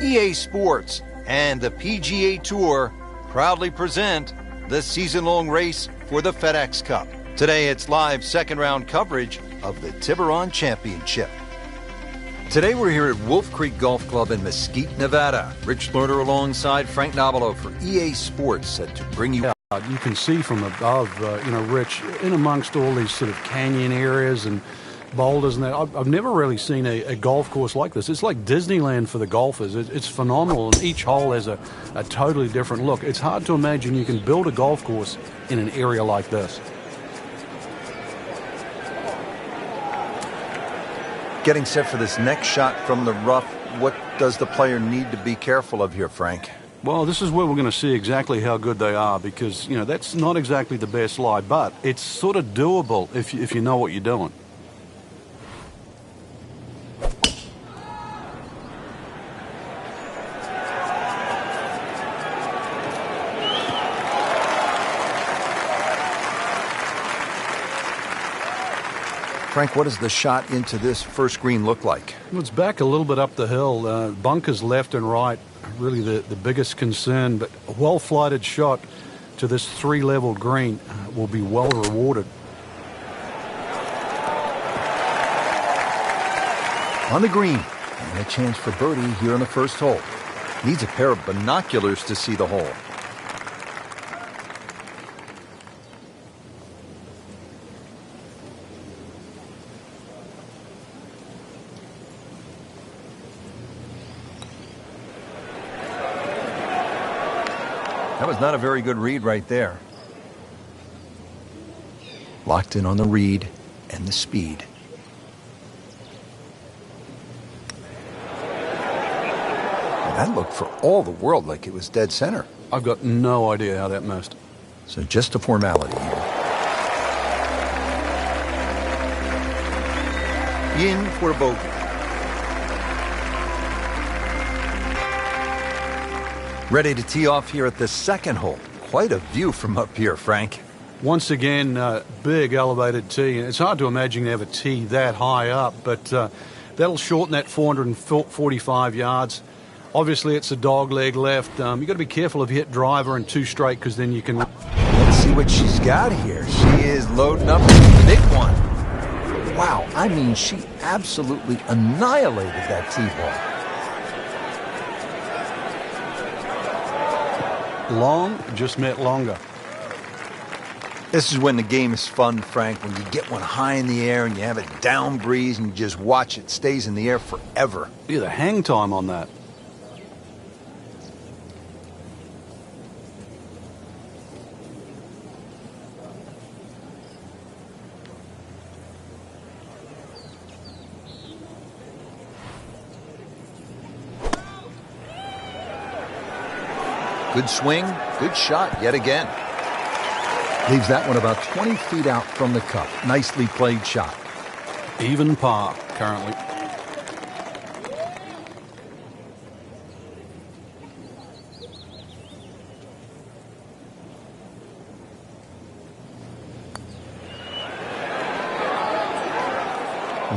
EA Sports and the PGA Tour proudly present the season-long race for the FedEx Cup. Today it's live second-round coverage of the Tiburon Championship. Today we're here at Wolf Creek Golf Club in Mesquite, Nevada. Rich Lerner alongside Frank Nobilo for EA Sports set to bring you. You can see from above, Rich, in amongst all these sort of canyon areas and boulders and that. I've never really seen a golf course like this. It's like Disneyland for the golfers. It's phenomenal, and each hole has a totally different look. It's hard to imagine you can build a golf course in an area like this. Getting set for this next shot from the rough, what does the player need to be careful of here, Frank? Well, this is where we're going to see exactly how good they are, because, that's not exactly the best lie, but it's sort of doable if you know what you're doing. Frank, what does the shot into this first green look like? Well, it's back a little bit up the hill. Bunkers left and right, really the biggest concern, but a well-flighted shot to this three-leveled green will be well rewarded. On the green, and a chance for birdie here on the first hole. Needs a pair of binoculars to see the hole. That was not a very good read right there. Locked in on the read and the speed. And that looked for all the world like it was dead center. I've got no idea how that missed. So just a formality here. In for a bogey. Ready to tee off here at the second hole. Quite a view from up here, Frank. Once again, big elevated tee. It's hard to imagine you have a tee that high up, but that'll shorten that 445 yards. Obviously, it's a dog leg left. You've got to be careful if you hit driver and two straight, because then you can... Let's see what she's got here. She is loading up with the big one. Wow, I mean, she absolutely annihilated that tee ball. Long just meant longer. This is when the game is fun, Frank, when you get one high in the air and you have it down breeze and you just watch it stays in the air forever. Yeah, the hang time on that. Good swing, good shot yet again. Leaves that one about 20 feet out from the cup. Nicely played shot. Even par currently.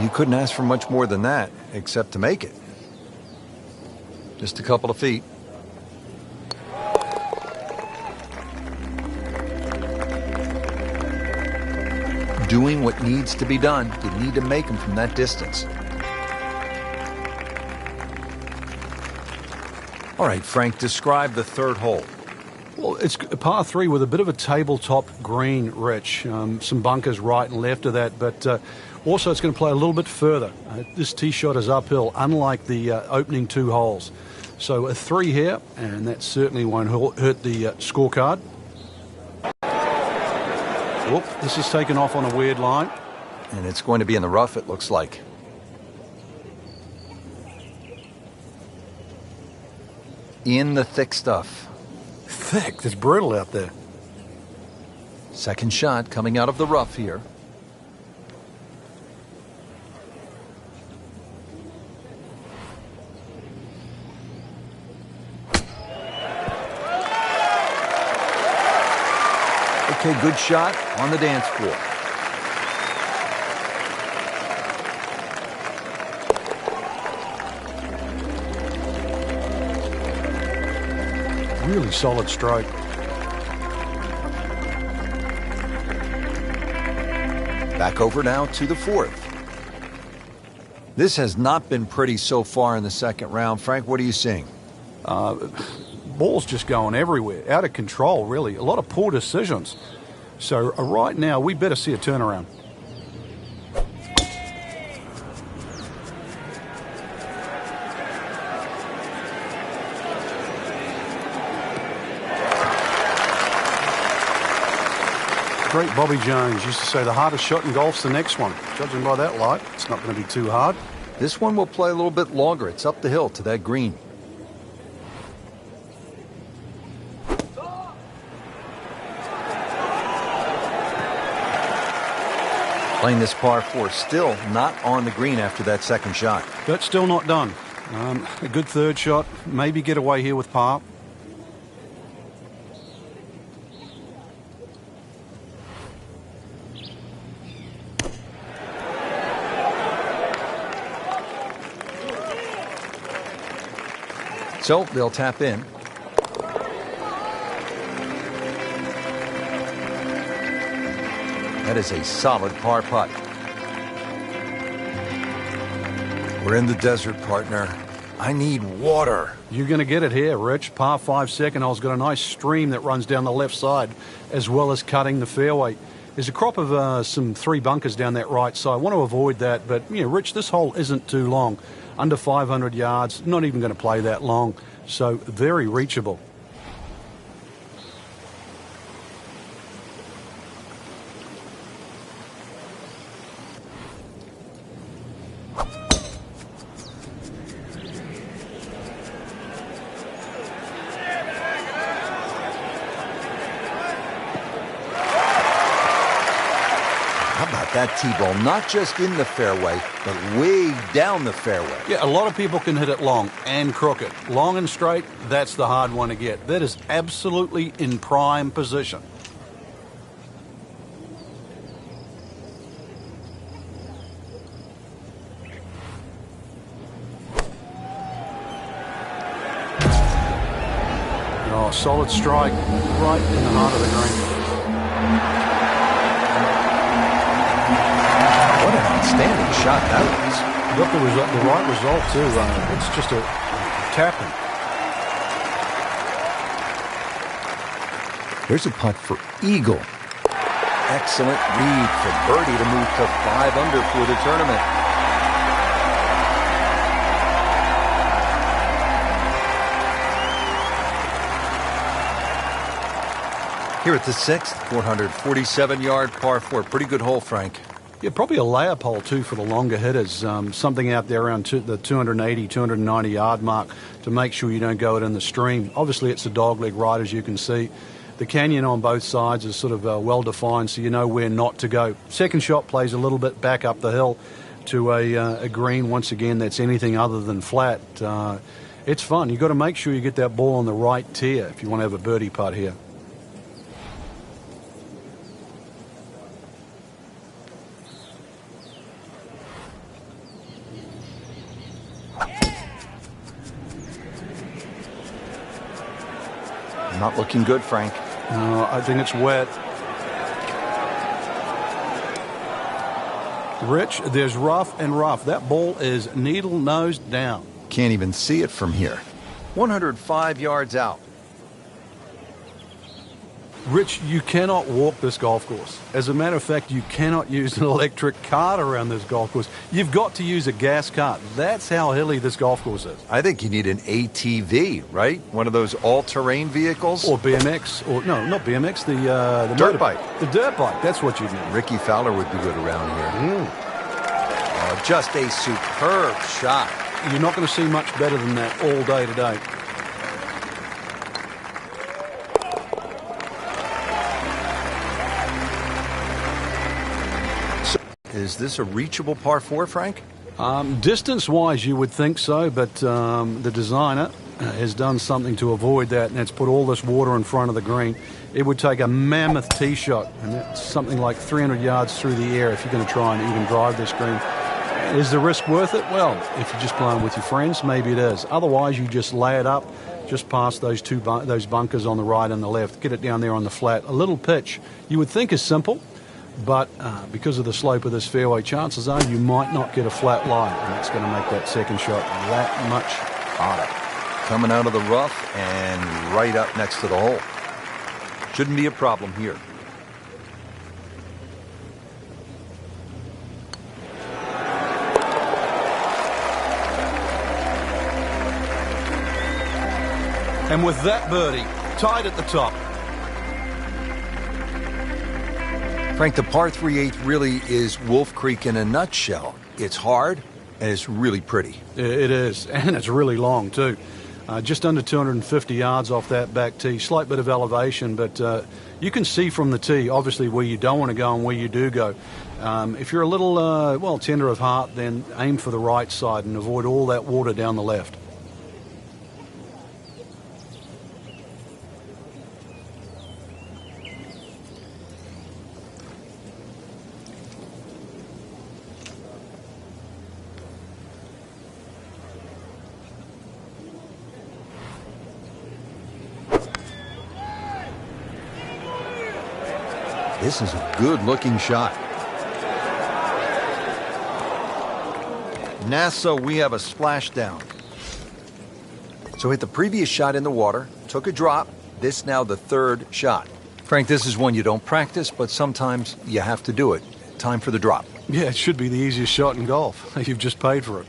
You couldn't ask for much more than that, except to make it. Just a couple of feet. Doing what needs to be done. You need to make them from that distance. All right, Frank, describe the third hole. Well, it's a par three with a bit of a tabletop green, Rich. Some bunkers right and left of that, but also it's going to play a little bit further. This tee shot is uphill, unlike the opening two holes. So a three here, and that certainly won't hurt the scorecard. Whoop, this is taken off on a weird line. And it's going to be in the rough, it looks like. In the thick stuff. Thick? It's brittle out there. Second shot coming out of the rough here. Okay, good shot on the dance floor. Really solid stroke. Back over now to the fourth. This has not been pretty so far in the second round. Frank, what are you seeing? Ball's just going everywhere. Out of control, really. A lot of poor decisions. So right now, we better see a turnaround. Great Bobby Jones used to say the hardest shot in golf's the next one. Judging by that light, it's not going to be too hard. This one will play a little bit longer. It's up the hill to that green. Playing this par 4, still not on the green after that second shot. But still not done. A good third shot. Maybe get away here with par. So they'll tap in. That is a solid par putt. We're in the desert, partner. I need water. You're going to get it here, Rich. Par 5 second hole's got a nice stream that runs down the left side, as well as cutting the fairway. There's a crop of some 3 bunkers down that right side. I want to avoid that, but, Rich, this hole isn't too long. Under 500 yards, not even going to play that long, so very reachable. That T-ball, not just in the fairway, but way down the fairway. Yeah, a lot of people can hit it long and crooked. Long and straight, that's the hard one to get. That is absolutely in prime position. Oh, solid strike right in the heart of the green. Outstanding shot that was. Got the right result too. It's just a tapping. Here's a putt for eagle. Excellent lead for birdie to move to 5 under for the tournament. Here at the 6th, 447-yard par 4. Pretty good hole, Frank. Yeah, probably a layup hole, too, for the longer hitters. Something out there around the 280, 290-yard mark to make sure you don't go it in the stream. Obviously, it's a dogleg right, as you can see. The canyon on both sides is sort of well-defined, so you know where not to go. Second shot plays a little bit back up the hill to a green. Once again, that's anything other than flat. It's fun. You've got to make sure you get that ball on the right tier if you want to have a birdie putt here. Not looking good, Frank. No, I think it's wet. Rich, there's rough and rough. That ball is needle nose down. Can't even see it from here. 105 yards out. Rich, you cannot walk this golf course. As a matter of fact, you cannot use an electric cart around this golf course. You've got to use a gas cart. That's how hilly this golf course is. I think you need an ATV, right? One of those all-terrain vehicles? Or BMX. Or no, not BMX, the dirt bike. The dirt bike, that's what you need. Ricky Fowler would be good around here. Oh, just a superb shot. You're not going to see much better than that all day today. Is this a reachable par 4, Frank? Distance-wise, you would think so, but the designer has done something to avoid that, and it's put all this water in front of the green. It would take a mammoth tee shot, and that's something like 300 yards through the air if you're going to try and even drive this green. Is the risk worth it? Well, if you're just playing with your friends, maybe it is. Otherwise, you just lay it up, just past those those bunkers on the right and the left. Get it down there on the flat. A little pitch you would think is simple, but because of the slope of this fairway, chances are you might not get a flat lie, and that's going to make that second shot that much harder. Coming out of the rough and right up next to the hole. Shouldn't be a problem here. And with that birdie, tied at the top. Frank, the par 3/8 really is Wolf Creek in a nutshell. It's hard and it's really pretty. It is, and it's really long too. Just under 250 yards off that back tee. Slight bit of elevation, but you can see from the tee, obviously, where you don't want to go and where you do go. If you're a little, tender of heart, then aim for the right side and avoid all that water down the left. This is a good-looking shot. NASA, we have a splashdown. So hit the previous shot in the water, took a drop. This now the third shot. Frank, this is one you don't practice, but sometimes you have to do it. Time for the drop. Yeah, it should be the easiest shot in golf. You've just paid for it.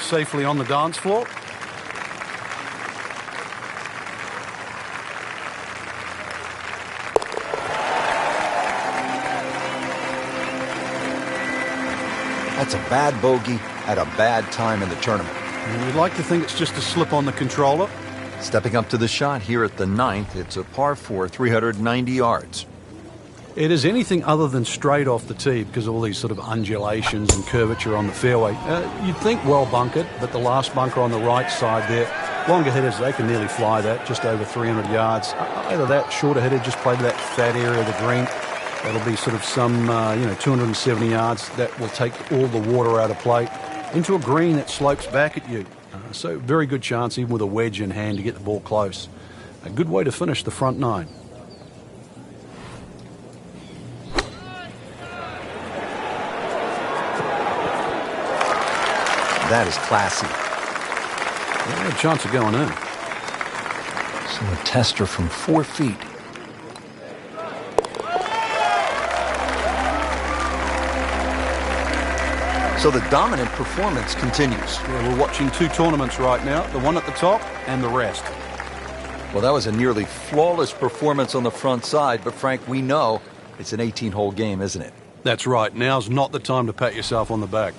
Safely on the dance floor. That's a bad bogey at a bad time in the tournament. And you'd like to think it's just a slip on the controller. Stepping up to the shot here at the 9th, it's a par 4, 390 yards. It is anything other than straight off the tee because of all these sort of undulations and curvature on the fairway. You'd think well bunkered, but the last bunker on the right side there, longer hitters, they can nearly fly that, just over 300 yards. Either that, shorter hitter, just play to that fat area of the green. That'll be sort of some, 270 yards. That will take all the water out of play into a green that slopes back at you. So very good chance, even with a wedge in hand, to get the ball close. A good way to finish the front nine. That is classy. Yeah, a chance of going in. So a tester from 4 feet. So the dominant performance continues. Yeah, we're watching two tournaments right now, the one at the top and the rest. Well, that was a nearly flawless performance on the front side, but Frank, we know it's an 18-hole game, isn't it? That's right. Now's not the time to pat yourself on the back.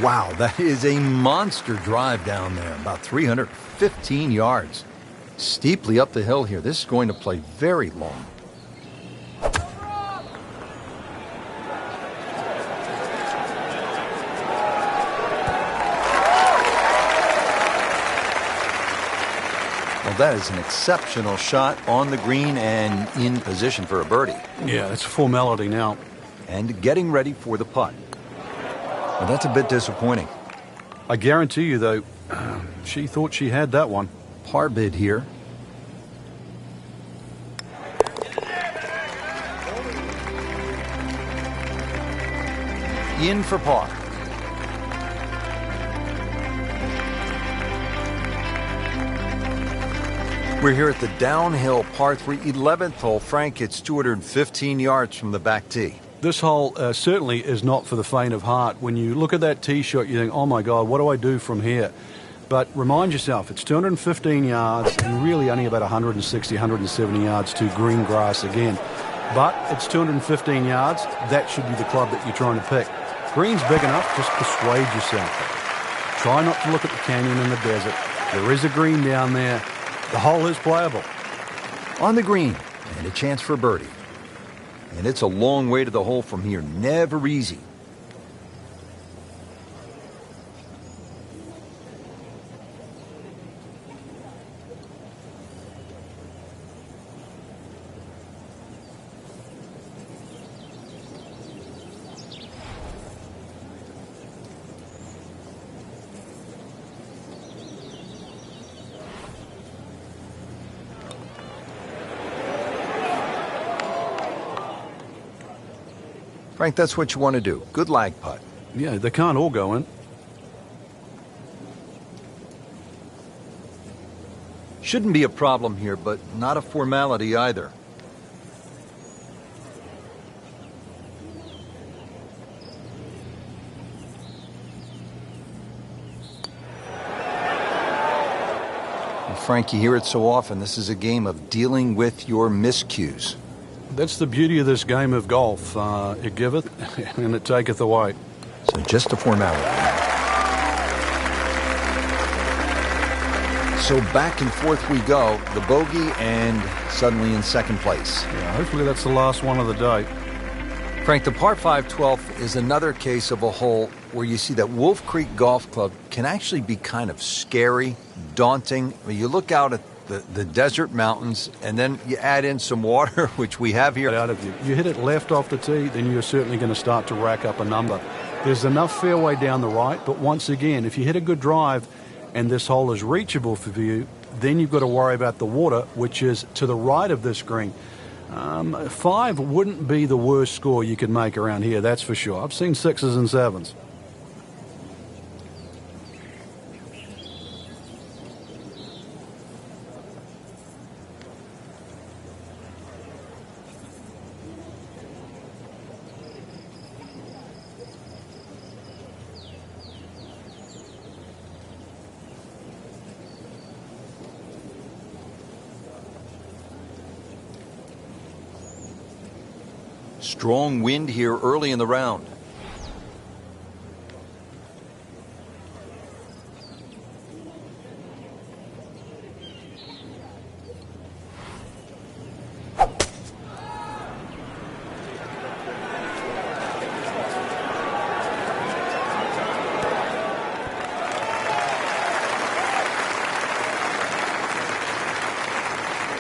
Wow, that is a monster drive down there, about 315 yards. Steeply up the hill here. This is going to play very long. Well, that is an exceptional shot on the green and in position for a birdie. Yeah, it's a formality now. And getting ready for the putt. Well, that's a bit disappointing. I guarantee you, though, she thought she had that one. Par bid here. In for par. We're here at the downhill par 3 11th hole. Frank, it's 215 yards from the back tee. This hole certainly is not for the faint of heart. When you look at that tee shot, you think, oh my God, what do I do from here? But remind yourself, it's 215 yards and really only about 160, 170 yards to green grass again. But it's 215 yards. That should be the club that you're trying to pick. Green's big enough, just persuade yourself. Try not to look at the canyon and the desert. There is a green down there. The hole is playable. On the green, and a chance for birdie. And it's a long way to the hole from here. Never easy. Frank, that's what you want to do. Good lag putt. Yeah, they can't all go in. Shouldn't be a problem here, but not a formality either. Well, Frank, you hear it so often. This is a game of dealing with your miscues. That's the beauty of this game of golf. It giveth and it taketh away. So just a formality. So back and forth we go. The bogey and suddenly in second place. Yeah, hopefully that's the last one of the day. Frank, the par 5 12th is another case of a hole where you see that Wolf Creek Golf Club can actually be kind of scary, daunting. I mean, you look out at the desert mountains, and then you add in some water, which we have here. Out of you. You hit it left off the tee, then you're certainly going to start to rack up a number. There's enough fairway down the right, but once again, if you hit a good drive and this hole is reachable for you, then you've got to worry about the water, which is to the right of this green. 5 wouldn't be the worst score you could make around here, that's for sure. I've seen 6s and 7s. Strong wind here early in the round.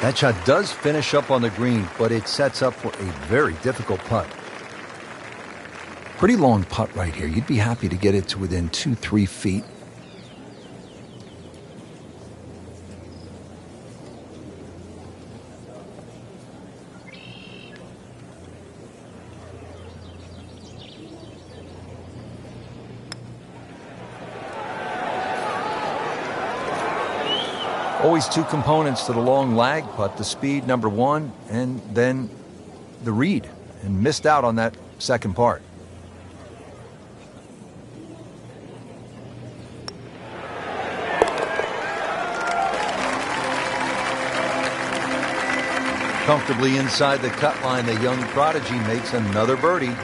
That shot does finish up on the green, but it sets up for a very difficult putt. Pretty long putt right here. You'd be happy to get it to within 2-3 feet. Always two components to the long lag putt, the speed, number one, and then the read. And missed out on that second part. Comfortably inside the cut line, the young prodigy makes another birdie.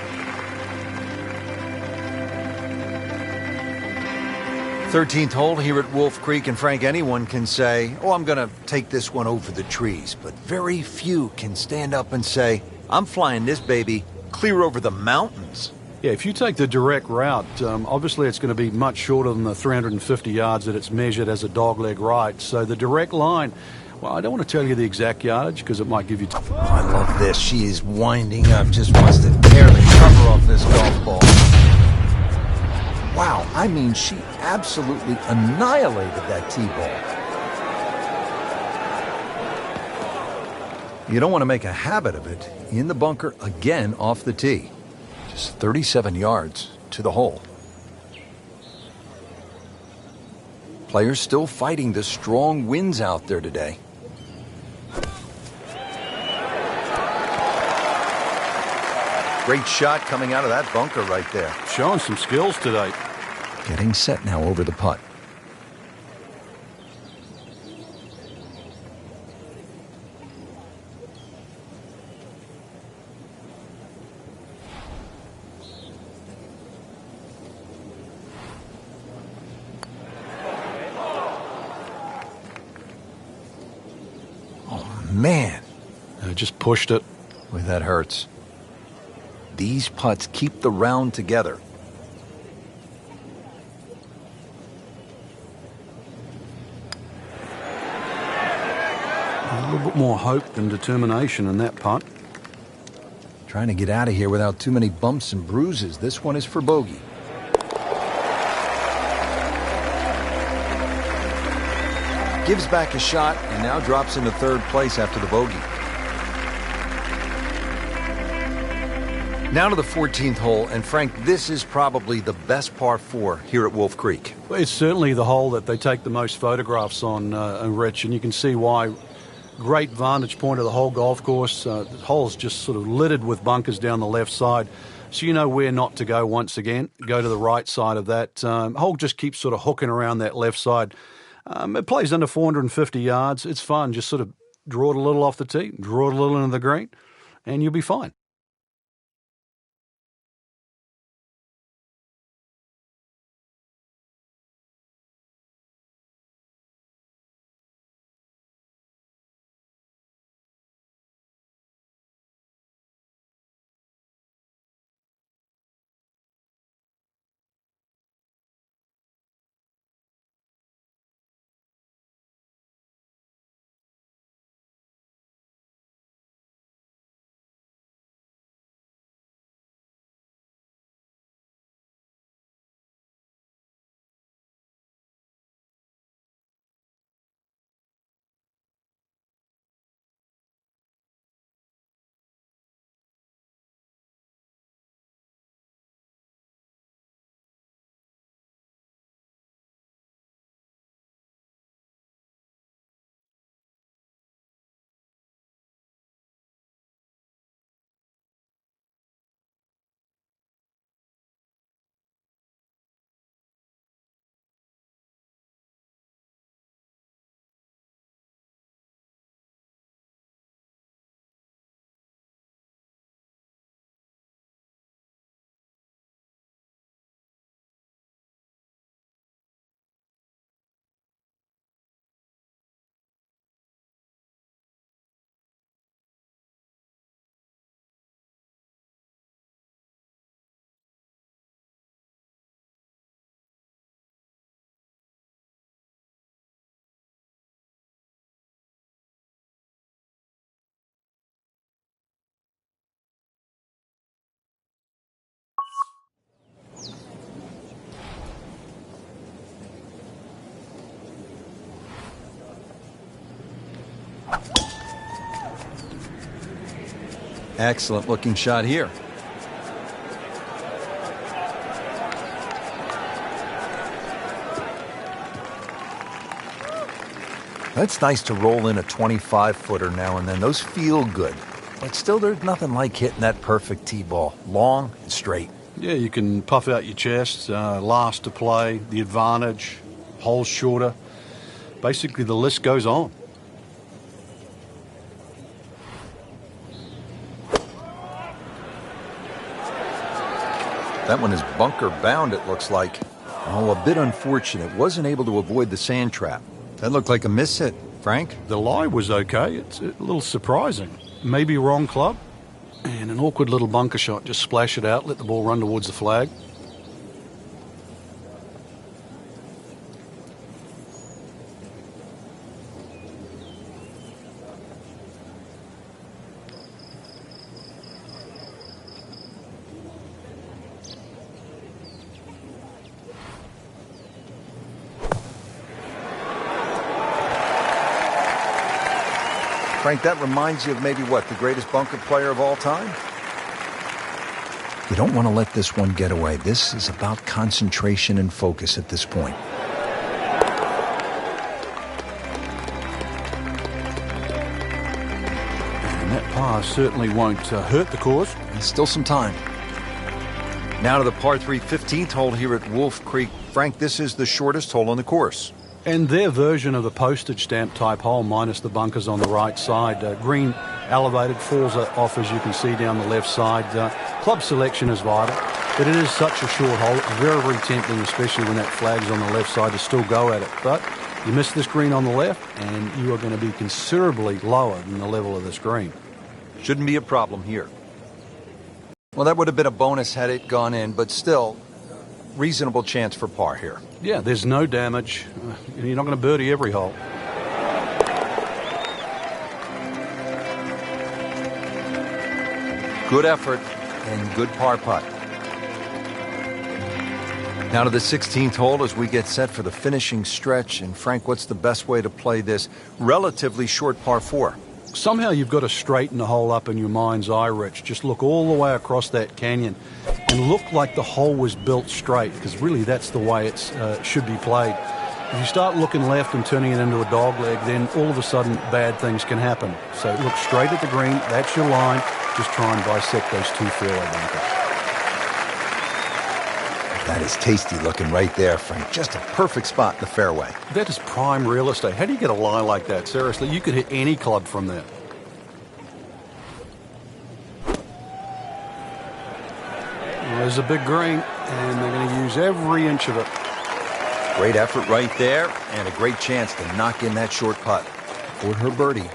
13th hole here at Wolf Creek, and Frank, anyone can say, oh, I'm going to take this one over the trees. But very few can stand up and say, I'm flying this baby clear over the mountains. Yeah, if you take the direct route, obviously it's going to be much shorter than the 350 yards that it's measured as a dogleg right. So the direct line, well, I don't want to tell you the exact yardage because it might give you... Oh, I love this. She is winding up, just wants to tear the cover off this golf ball. Wow, I mean, she absolutely annihilated that tee ball. You don't want to make a habit of it. In the bunker again off the tee. Just 37 yards to the hole. Players still fighting the strong winds out there today. Great shot coming out of that bunker right there. Showing some skills today. Getting set now over the putt. Man. Just pushed it. Boy, that hurts. These putts keep the round together. A little bit more hope than determination in that putt. Trying to get out of here without too many bumps and bruises. This one is for bogey. Gives back a shot and now drops into third place after the bogey. Now to the 14th hole, and Frank, this is probably the best par 4 here at Wolf Creek. Well, it's certainly the hole that they take the most photographs on, Rich, and you can see why. Great vantage point of the whole golf course. The hole's just sort of littered with bunkers down the left side, so you know where not to go once again. Go to the right side of that. Hole just keeps sort of hooking around that left side. It plays under 450 yards. It's fun. Just sort of draw it a little off the tee, draw it a little into the green, and you'll be fine. Excellent looking shot here. It's nice to roll in a 25-footer now and then. Those feel good. But still, there's nothing like hitting that perfect tee ball. Long and straight. Yeah, you can puff out your chest, last to play, the advantage, holes shorter. Basically, the list goes on. That one is bunker bound, it looks like. Oh, a bit unfortunate. Wasn't able to avoid the sand trap. That looked like a miss hit, Frank. The lie was okay. It's a little surprising. Maybe wrong club. And an awkward little bunker shot. Just splash it out, let the ball run towards the flag. Frank, that reminds you of maybe what, the greatest bunker player of all time? You don't want to let this one get away. This is about concentration and focus at this point. And that par certainly won't hurt the course. There's still some time. Now to the par 3 15th hole here at Wolf Creek. Frank, this is the shortest hole on the course. And their version of the postage stamp type hole, minus the bunkers on the right side. Green elevated, falls off as you can see down the left side. Club selection is vital, but it is such a short hole. Very, very tempting, especially when that flag's on the left side, to still go at it. But You miss this green on the left, and you are going to be considerably lower than the level of this green. Shouldn't be a problem here. Well, that would have been a bonus had it gone in, but still, reasonable chance for par here. Yeah, there's no damage. You're not going to birdie every hole. Good effort and good par putt. Now to the 16th hole as we get set for the finishing stretch. And Frank, what's the best way to play this relatively short par 4? Somehow you've got to straighten the hole up in your mind's eye, Rich. Just look all the way across that canyon and look like the hole was built straight, because really that's the way it should be played. If you start looking left and turning it into a dog leg, then all of a sudden bad things can happen. So look straight at the green. That's your line. Just try and bisect those two fairway bunkers. That is tasty looking right there, Frank. Just a perfect spot in the fairway. That is prime real estate. How do you get a line like that? Seriously, you could hit any club from there. Well, there's a big green, and they're going to use every inch of it. Great effort right there, and a great chance to knock in that short putt for her birdie.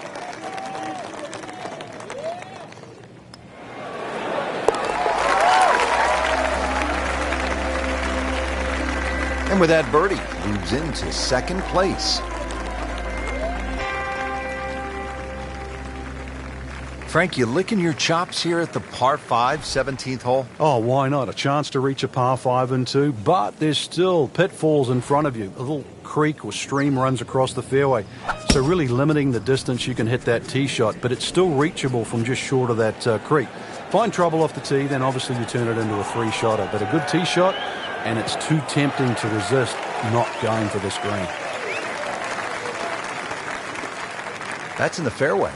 And with that birdie, moves into second place. Frank, you licking your chops here at the par 5, 17th hole? Oh, why not? A chance to reach a par 5 and 2, but there's still pitfalls in front of you. A little creek or stream runs across the fairway, so really limiting the distance you can hit that tee shot, but it's still reachable from just short of that creek. Find trouble off the tee, then obviously you turn it into a 3-shotter, but a good tee shot, and it's too tempting to resist not going for this green. That's in the fairway.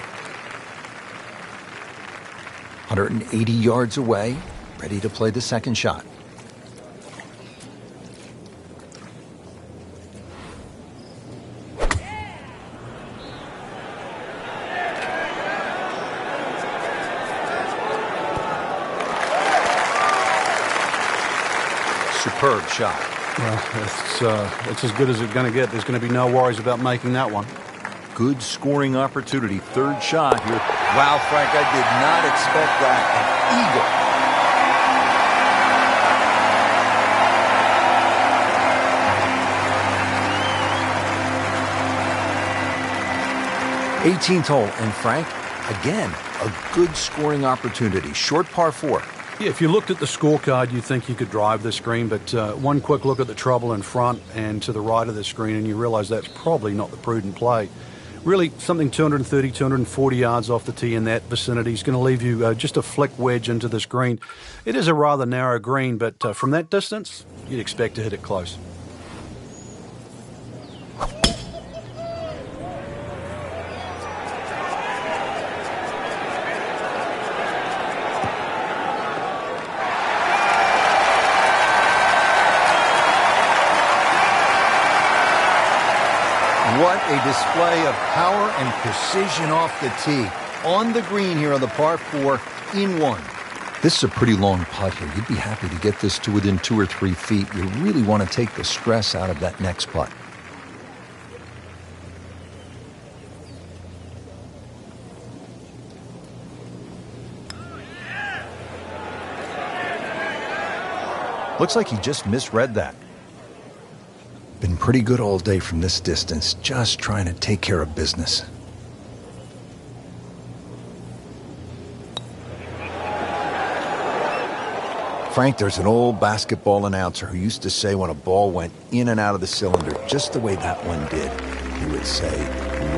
180 yards away, ready to play the second shot. Superb shot. Well, it's as good as it's going to get. There's going to be no worries about making that one. Good scoring opportunity. Third shot here. Wow, Frank, I did not expect that. An eagle. 18th hole, and Frank, again, a good scoring opportunity. Short par 4. Yeah, if you looked at the scorecard, you'd think you could drive this green, but one quick look at the trouble in front and to the right of the screen, and you realize that's probably not the prudent play. Really, something 230, 240 yards off the tee in that vicinity is going to leave you just a flick wedge into this green. It is a rather narrow green, but from that distance, you'd expect to hit it close. What a display of power and precision off the tee. On the green here on the par 4 in 1. This is a pretty long putt here. You'd be happy to get this to within 2 or 3 feet. You really want to take the stress out of that next putt. Looks like he just misread that. Been pretty good all day from this distance, just trying to take care of business. Frank, there's an old basketball announcer who used to say when a ball went in and out of the cylinder, just the way that one did, he would say,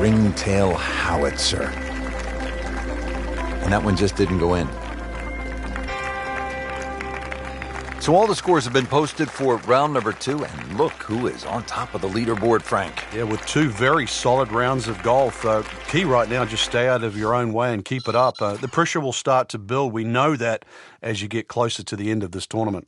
ringtail howitzer. And that one just didn't go in. So all the scores have been posted for round number 2, and look who is on top of the leaderboard, Frank. Yeah, with 2 very solid rounds of golf. Key right now, just stay out of your own way and keep it up. The pressure will start to build. We know that as you get closer to the end of this tournament.